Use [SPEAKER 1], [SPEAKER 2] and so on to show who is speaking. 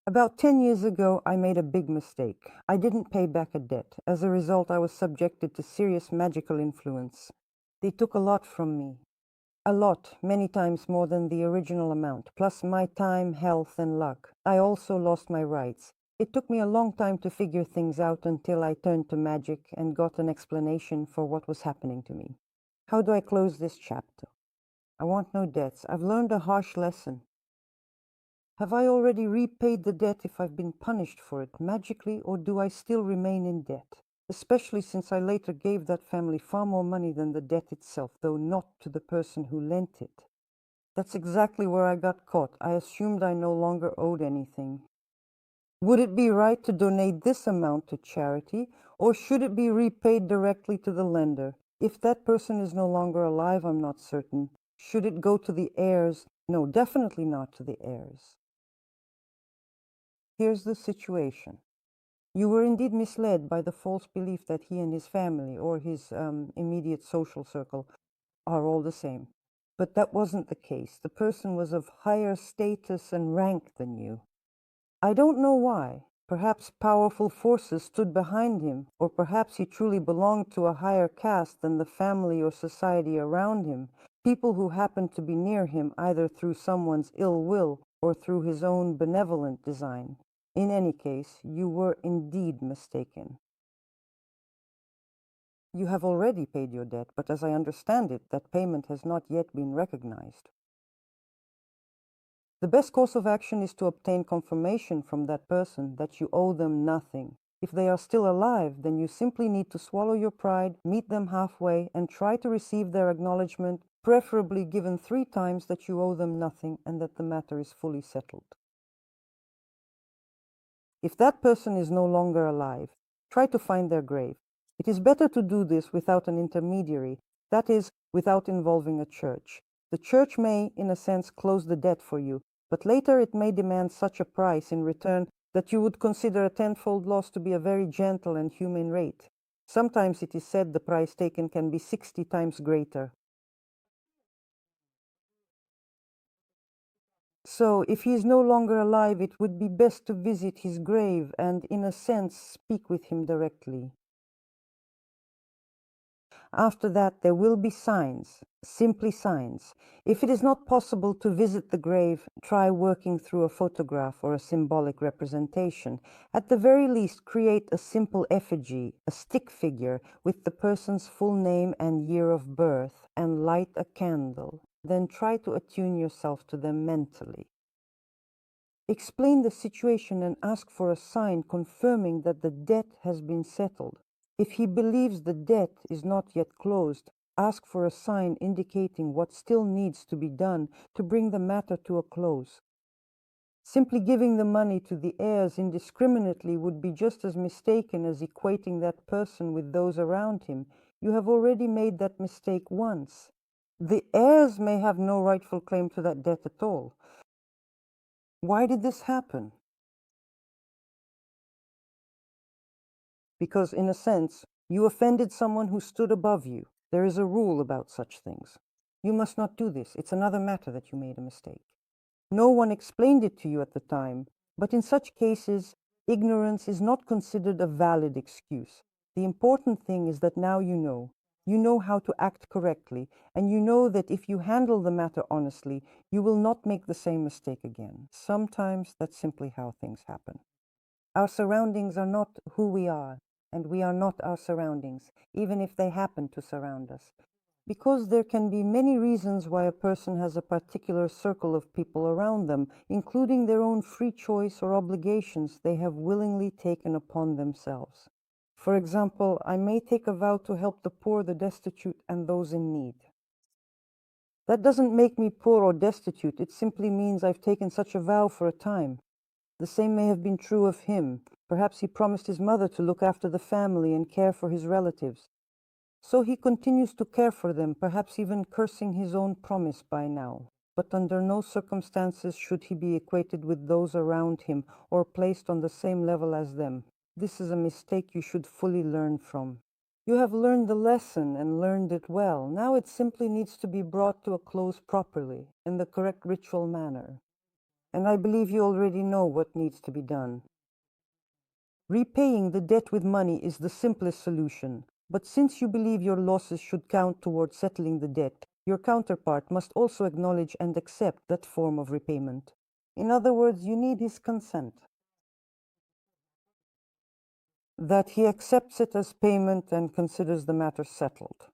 [SPEAKER 1] About 10 years ago, I made a big mistake. I didn't pay back a debt. As a result, I was subjected to serious magical influence. They took a lot from me. A lot, many times more than the original amount, plus my time, health, and luck. I also lost my rights. It took me a long time to figure things out until I turned to magic and got an explanation for what was happening to me. How do I close this chapter? I want no debts. I've learned a harsh lesson. Have I already repaid the debt if I've been punished for it magically, or do I still remain in debt? Especially since I later gave that family far more money than the debt itself, though not to the person who lent it. That's exactly where I got caught. I assumed I no longer owed anything. Would it be right to donate this amount to charity, or should it be repaid directly to the lender? If that person is no longer alive, I'm not certain. Should it go to the heirs? No, definitely not to the heirs. Here's the situation. You were indeed misled by the false belief that he and his family or his immediate social circle are all the same. But that wasn't the case. The person was of higher status and rank than you. I don't know why. Perhaps powerful forces stood behind him, or perhaps he truly belonged to a higher caste than the family or society around him, people who happened to be near him either through someone's ill will or through his own benevolent design. In any case, you were indeed mistaken. You have already paid your debt, but as I understand it, that payment has not yet been recognized. The best course of action is to obtain confirmation from that person that you owe them nothing. If they are still alive, then you simply need to swallow your pride, meet them halfway, and try to receive their acknowledgment, preferably given 3 times that you owe them nothing and that the matter is fully settled. If that person is no longer alive, try to find their grave. It is better to do this without an intermediary, that is, without involving a church. The church may, in a sense, close the debt for you, but later it may demand such a price in return that you would consider a tenfold loss to be a very gentle and humane rate. Sometimes it is said the price taken can be 60 times greater. So, if he is no longer alive, it would be best to visit his grave and, in a sense, speak with him directly. After that, there will be signs, simply signs. If it is not possible to visit the grave, try working through a photograph or a symbolic representation. At the very least, create a simple effigy, a stick figure, with the person's full name and year of birth, and light a candle. Then try to attune yourself to them mentally. Explain the situation and ask for a sign confirming that the debt has been settled. If he believes the debt is not yet closed, ask for a sign indicating what still needs to be done to bring the matter to a close. Simply giving the money to the heirs indiscriminately would be just as mistaken as equating that person with those around him. You have already made that mistake once. The heirs may have no rightful claim to that debt at all. Why did this happen? Because, in a sense, you offended someone who stood above you. There is a rule about such things. You must not do this. It's another matter that you made a mistake. No one explained it to you at the time, but in such cases, ignorance is not considered a valid excuse. The important thing is that now you know. You know how to act correctly, and you know that if you handle the matter honestly, you will not make the same mistake again. Sometimes that's simply how things happen. Our surroundings are not who we are, and we are not our surroundings, even if they happen to surround us. Because there can be many reasons why a person has a particular circle of people around them, including their own free choice or obligations they have willingly taken upon themselves. For example, I may take a vow to help the poor, the destitute, and those in need. That doesn't make me poor or destitute. It simply means I've taken such a vow for a time. The same may have been true of him. Perhaps he promised his mother to look after the family and care for his relatives. So he continues to care for them, perhaps even cursing his own promise by now. But under no circumstances should he be equated with those around him or placed on the same level as them. This is a mistake you should fully learn from. You have learned the lesson and learned it well. Now it simply needs to be brought to a close properly, in the correct ritual manner. and I believe you already know what needs to be done. Repaying the debt with money is the simplest solution, but since you believe your losses should count towards settling the debt, your counterpart must also acknowledge and accept that form of repayment. In other words, you need his consent. That he accepts it as payment and considers the matter settled.